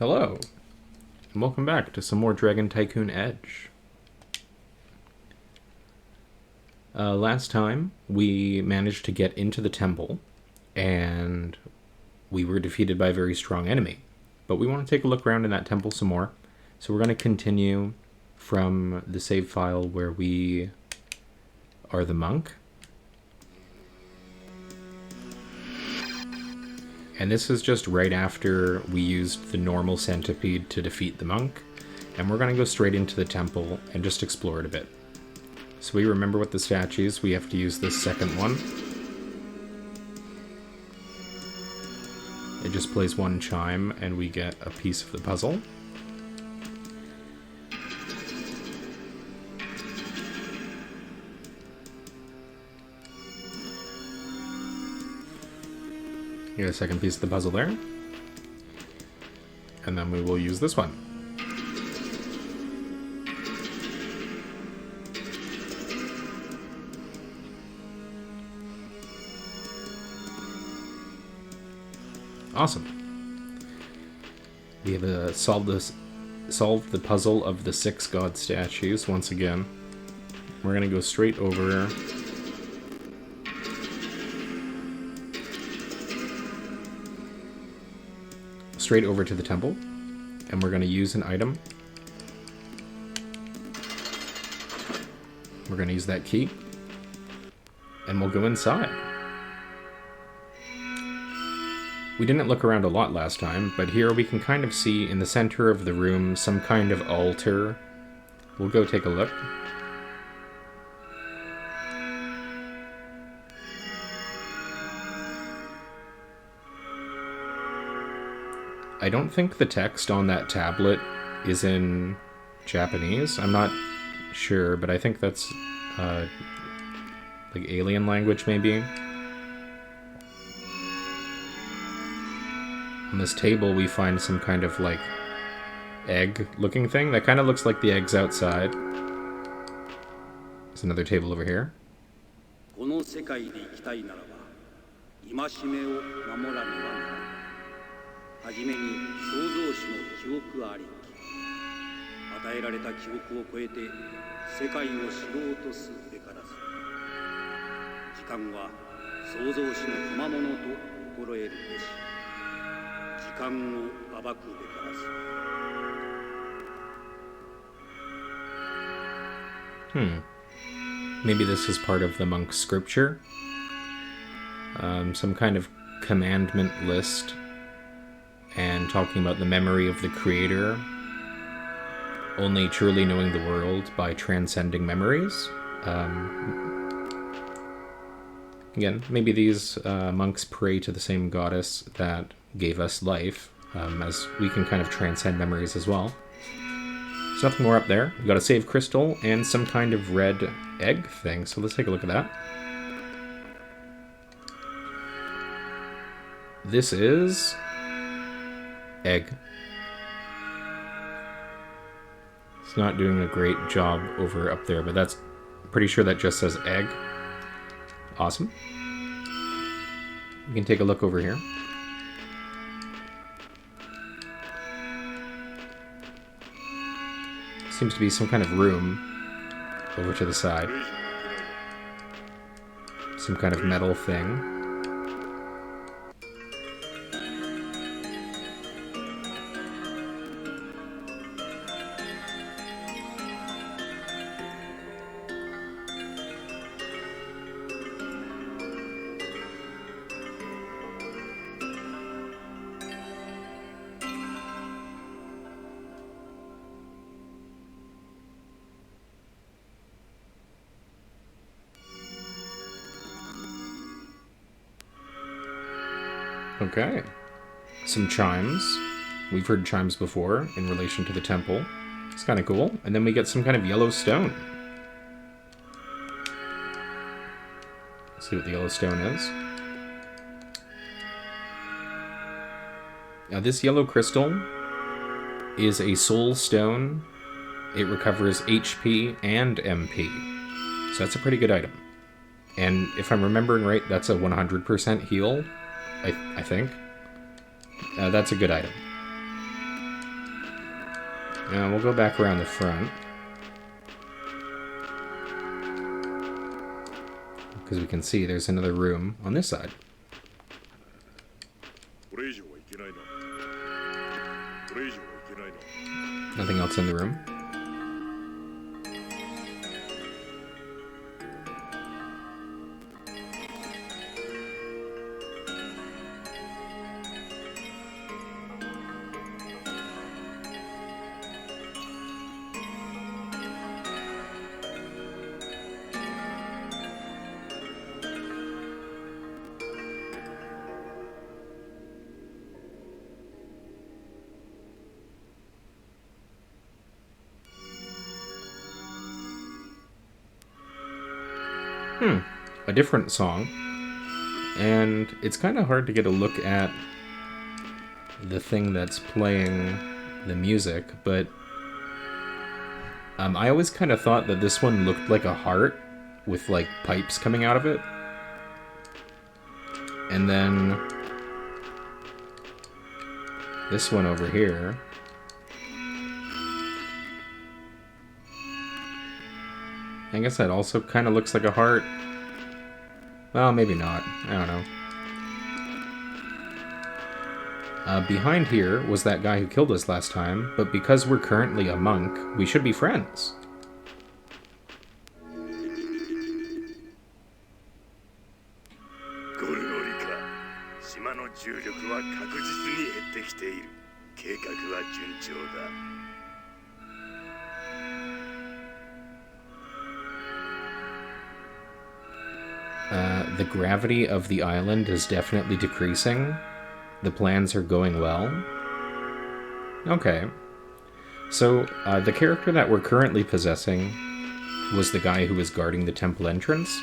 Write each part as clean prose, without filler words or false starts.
Hello, and welcome back to some more Dragon Tycoon Edge. Last time, we managed to get into the temple, and we were defeated by a very strong enemy. But we want to take a look around in that temple some more, so we're going to continue from the save file where we are the monk. And this is just right after we used the normal centipede to defeat the monk. And we're going to go straight into the temple and just explore it a bit. So we remember with the statues, we have to use this second one. It just plays one chime and we get a piece of the puzzle. Get a second piece of the puzzle there. And then we will use this one. Awesome. We have solved the puzzle of the 6 god statues once again. We're going to go straight over to the temple, and we're going to use an item. We're going to use that key, and we'll go inside. We didn't look around a lot last time, but here we can kind of see in the center of the room some kind of altar. We'll go take a look. I don't think the text on that tablet is in Japanese. I'm not sure, but I think that's like alien language, maybe. On this table, we find some kind of like egg-looking thing that kind of looks like the eggs outside. There's another table over here. Maybe this is part of the monk's scripture. Some kind of commandment list. And talking about the memory of the creator. Only truly knowing the world by transcending memories. Again, maybe these monks pray to the same goddess that gave us life, as we can kind of transcend memories as well. There's nothing more up there. We've got a save crystal and some kind of red egg thing, so let's take a look at that. This is egg. It's not doing a great job over up there, but that's pretty sure that just says egg. Awesome. We can take a look over here. Seems to be some kind of room over to the side. Some kind of metal thing. Okay. Some chimes. We've heard chimes before in relation to the temple. It's kind of cool. And then we get some kind of yellow stone. Let's see what the yellow stone is. Now this yellow crystal is a soul stone. It recovers HP and MP. So that's a pretty good item. And if I'm remembering right, that's a 100% heal. I think. That's a good item. Now we'll go back around the front. Because we can see there's another room on this side. Nothing else in the room. A different song. And it's kind of hard to get a look at the thing that's playing the music, but I always kind of thought that this one looked like a heart with like pipes coming out of it. And then this one over here, I guess that also kind of looks like a heart. Well, maybe not. I don't know. Behind here was that guy who killed us last time, but because we're currently a monk, we should be friends. The gravity of the island is definitely decreasing. The plans are going well. Okay. So, the character that we're currently possessing was the guy who was guarding the temple entrance.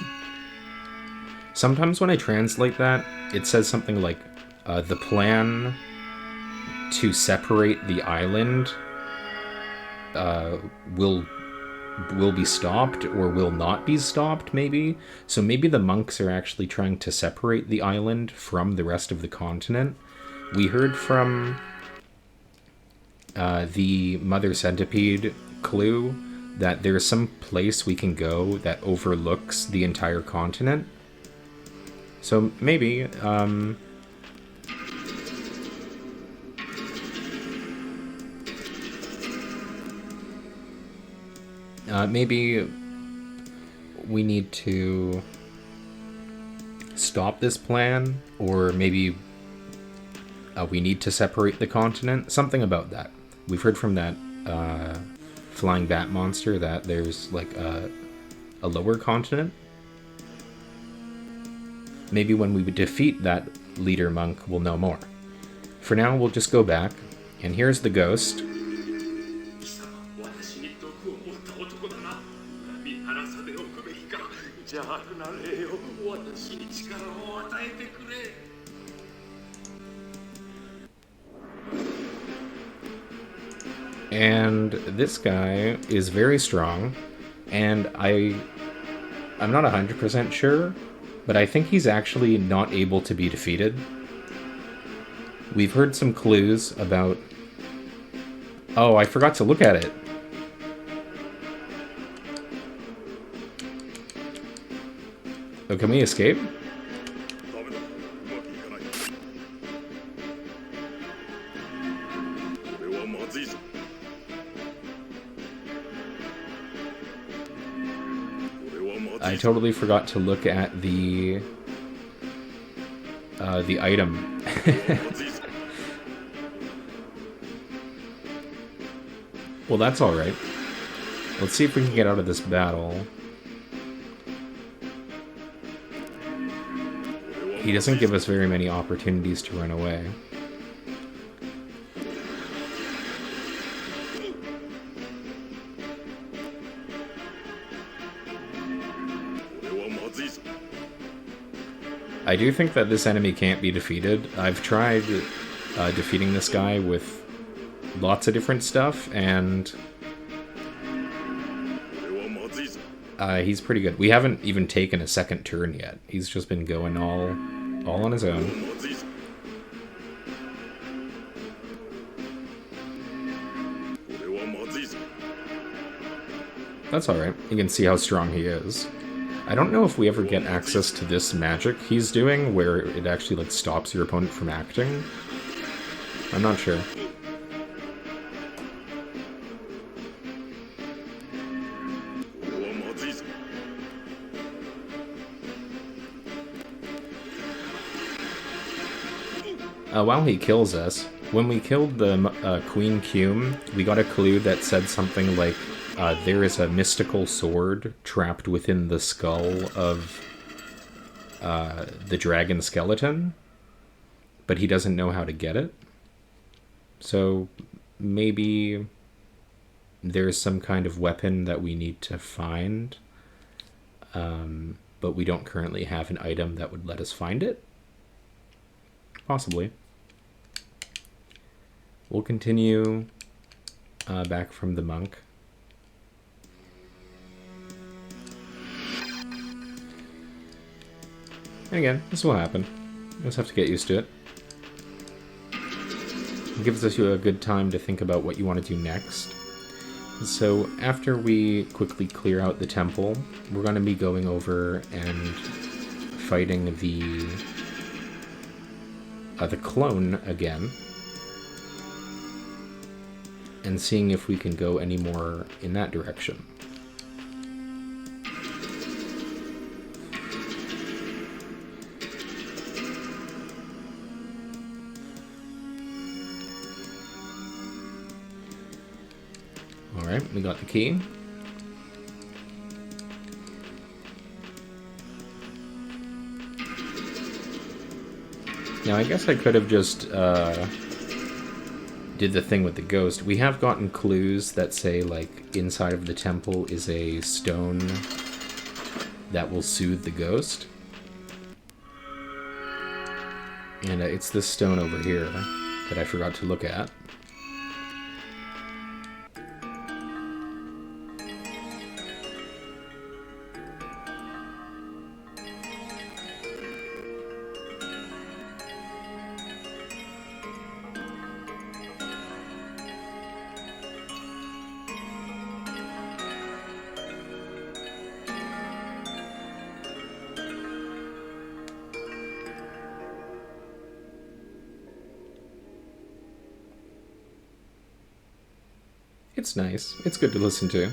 Sometimes when I translate that, it says something like, the plan to separate the island will be stopped or will not be stopped, maybe. So maybe the monks are actually trying to separate the island from the rest of the continent. We heard from the Mother Centipede clue that there's some place we can go that overlooks the entire continent. So maybe, maybe we need to stop this plan, or maybe we need to separate the continent. Something about that. We've heard from that flying bat monster that there's like a lower continent. Maybe when we defeat that leader monk, we'll know more. For now, we'll just go back, and here's the ghost. And this guy is very strong, and I'm not 100% sure, but I think he's actually not able to be defeated. We've heard some clues about... Oh, I forgot to look at it. Oh, can we escape? I totally forgot to look at the item. Well, that's alright. Let's see if we can get out of this battle. He doesn't give us very many opportunities to run away. I do think that this enemy can't be defeated. I've tried defeating this guy with lots of different stuff, and he's pretty good. We haven't even taken a second turn yet. He's just been going all on his own. That's alright. You can see how strong he is. I don't know if we ever get access to this magic he's doing, where it actually, like, stops your opponent from acting. I'm not sure. While he kills us, when we killed the Queen Cume, we got a clue that said something like, there is a mystical sword trapped within the skull of the dragon skeleton, but he doesn't know how to get it. So maybe there's some kind of weapon that we need to find, but we don't currently have an item that would let us find it. Possibly. We'll continue back from the monk. And again, this will happen. You just have to get used to it. It gives us a good time to think about what you want to do next. So after we quickly clear out the temple, we're going to be going over and fighting the clone again, and seeing if we can go any more in that direction. Alright, we got the key. Now, I guess I could have just did the thing with the ghost. We have gotten clues that say, like, inside of the temple is a stone that will soothe the ghost. And it's this stone over here that I forgot to look at. It's nice. It's good to listen to.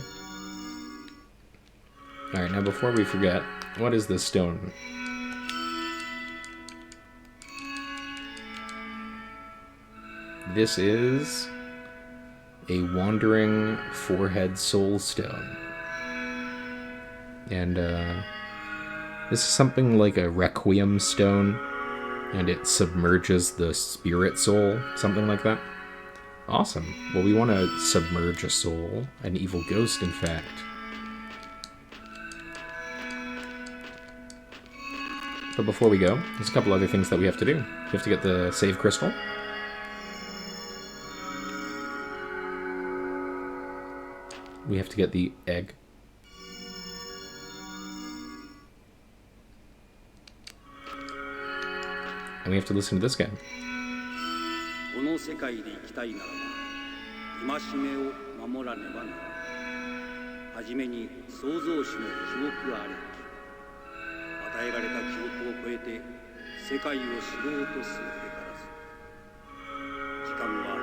Alright, now before we forget, what is this stone? This is a wandering forehead soul stone. And this is something like a requiem stone, and it submerges the spirit soul, something like that. Awesome. Well, we want to submerge a soul, an evil ghost, in fact. But before we go, there's a couple other things that we have to do. We have to get the save crystal. We have to get the egg. And we have to listen to this guy. この世界で生きたいならば、戒めを守らねばならない。はじめに創造主の記憶があり、与えられた記憶を超えて世界を知ろうとするべからず。時間は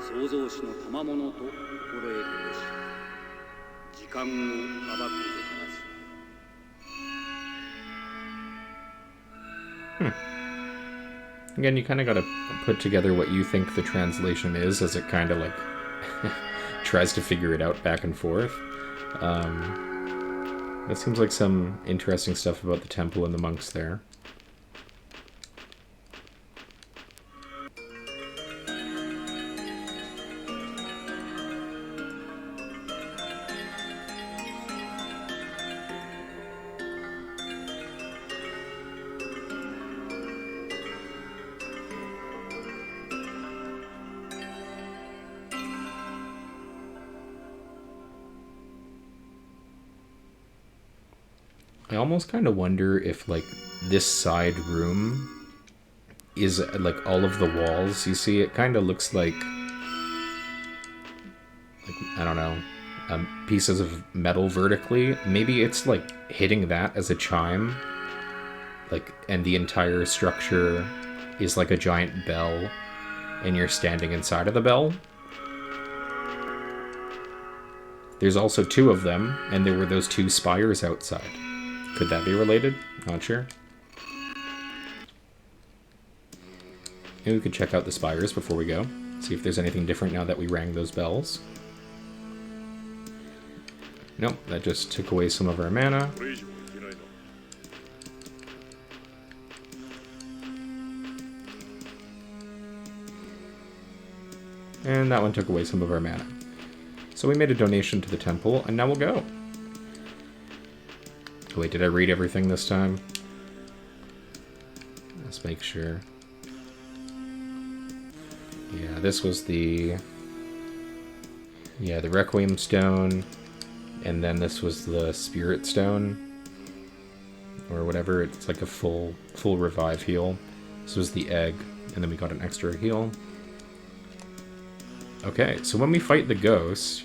創造主の賜物と心得るべし。時間を暴くべからず。Again, you kind of got to put together what you think the translation is as it kind of, like, tries to figure it out back and forth. That seems like some interesting stuff about the temple and the monks there. I almost kind of wonder if, like, this side room is, like, all of the walls. You see, it kind of looks like, I don't know, pieces of metal vertically. Maybe it's like hitting that as a chime, like, and the entire structure is like a giant bell, and you're standing inside of the bell. There's also two of them, and there were those two spires outside. Could that be related? Not sure. Maybe we could check out the spires before we go. See if there's anything different now that we rang those bells. Nope, that just took away some of our mana. And that one took away some of our mana. So we made a donation to the temple, and now we'll go. Oh, wait, did I read everything this time? Let's make sure. Yeah, this was the... Yeah, the Requiem Stone, and then this was the Spirit Stone, or whatever. It's like a full revive heal. This was the egg, and then we got an extra heal. Okay, so when we fight the ghost...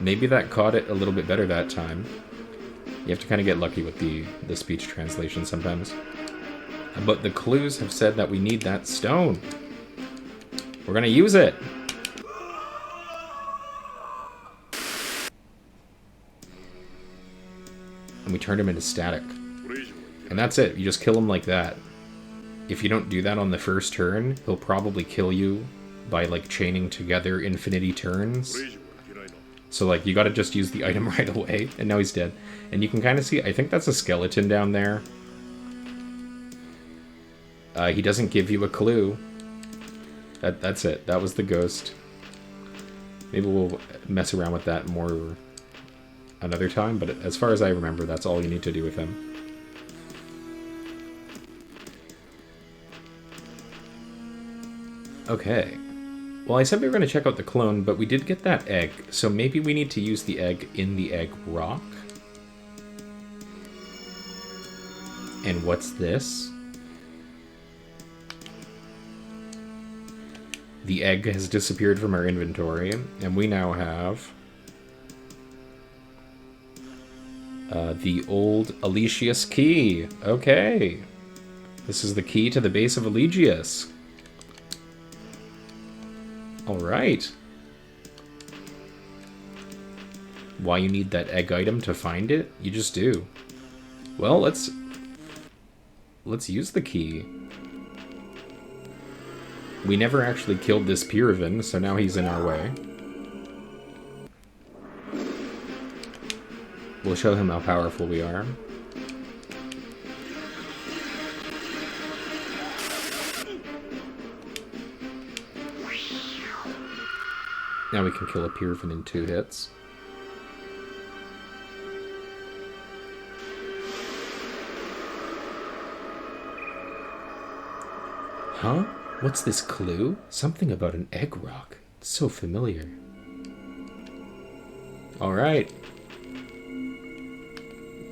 maybe that caught it a little bit better that time. You have to kind of get lucky with the speech translation sometimes. But the clues have said that we need that stone. We're gonna use it! And we turned him into static. And that's it. You just kill him like that. If you don't do that on the first turn, he'll probably kill you by, like, chaining together infinity turns. So, like, you gotta just use the item right away. And now he's dead. And you can kind of see, I think that's a skeleton down there. He doesn't give you a clue. That's it. That was the ghost. Maybe we'll mess around with that more another time, but as far as I remember, that's all you need to do with him. Okay. Well, I said we were going to check out the clone, but we did get that egg, so maybe we need to use the egg in the egg rock. And what's this? The egg has disappeared from our inventory, and we now have the old Alecius key. Okay. This is the key to the base of Alecius. Alright. Why you need that egg item to find it? You just do. Well, let's use the key. We never actually killed this Pyrivin, so now he's in our way. We'll show him how powerful we are. Now we can kill a Pyrivin in 2 hits. Huh? What's this clue? Something about an egg rock. It's so familiar. Alright.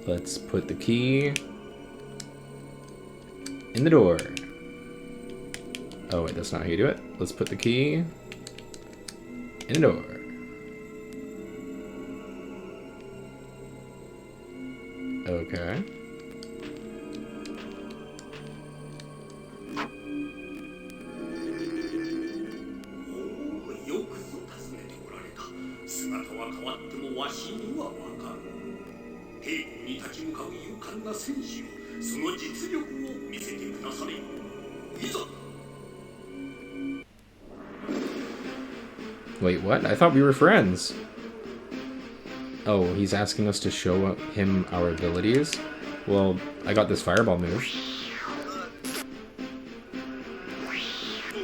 Let's put the key in the door. Oh wait, that's not how you do it. Let's put the key in the door. Okay. Wait, what? I thought we were friends. Oh, he's asking us to show him our abilities? Well, I got this fireball move.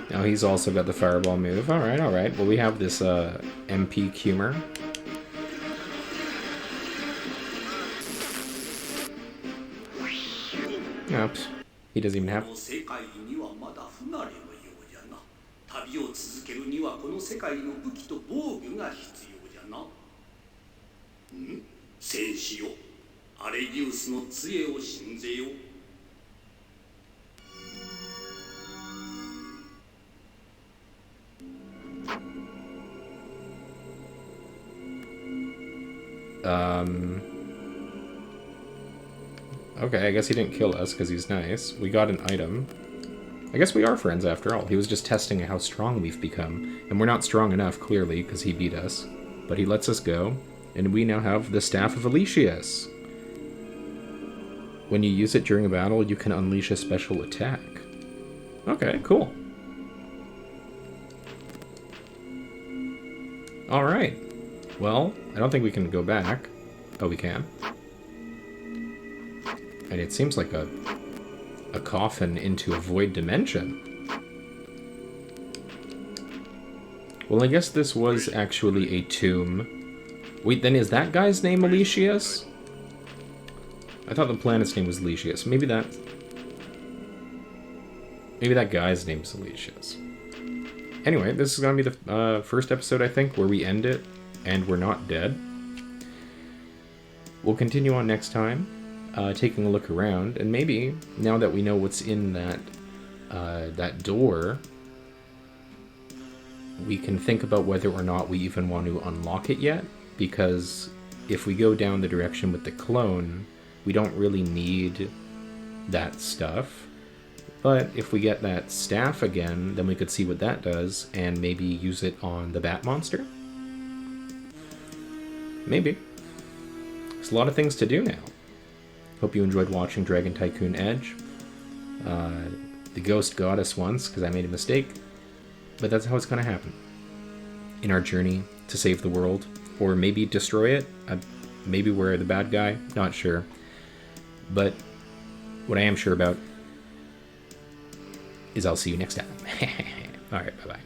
Now he's also got the fireball move. Alright, alright. Well, we have this MP Cumer. Oops. He doesn't even have... 戦士よ、アレギウスの杖を信ぜよ。Okay, I guess he didn't kill us because he's nice. We got an item. I guess we are friends after all. He was just testing how strong we've become. And we're not strong enough, clearly, because he beat us. But he lets us go, and we now have the Staff of Alecius. When you use it during a battle, you can unleash a special attack. Okay, cool. Alright. Well, I don't think we can go back. Oh, we can. And it seems like a coffin into a void dimension. Well, I guess this was actually a tomb. Wait, then is that guy's name Alecius? I thought the planet's name was Alecius. Maybe that guy's name is Alecius. Anyway, this is going to be the first episode, I think, where we end it, and we're not dead. We'll continue on next time, taking a look around, and maybe, now that we know what's in that door, we can think about whether or not we even want to unlock it yet, because if we go down the direction with the clone, we don't really need that stuff. But if we get that staff again, then we could see what that does, and maybe use it on the bat monster? Maybe. There's a lot of things to do now. Hope you enjoyed watching Dragon Tycoon Edge. The ghost got us once, because I made a mistake. But that's how it's going to happen. In our journey to save the world. Or maybe destroy it. Maybe we're the bad guy. Not sure. But what I am sure about is I'll see you next time. Alright, bye-bye.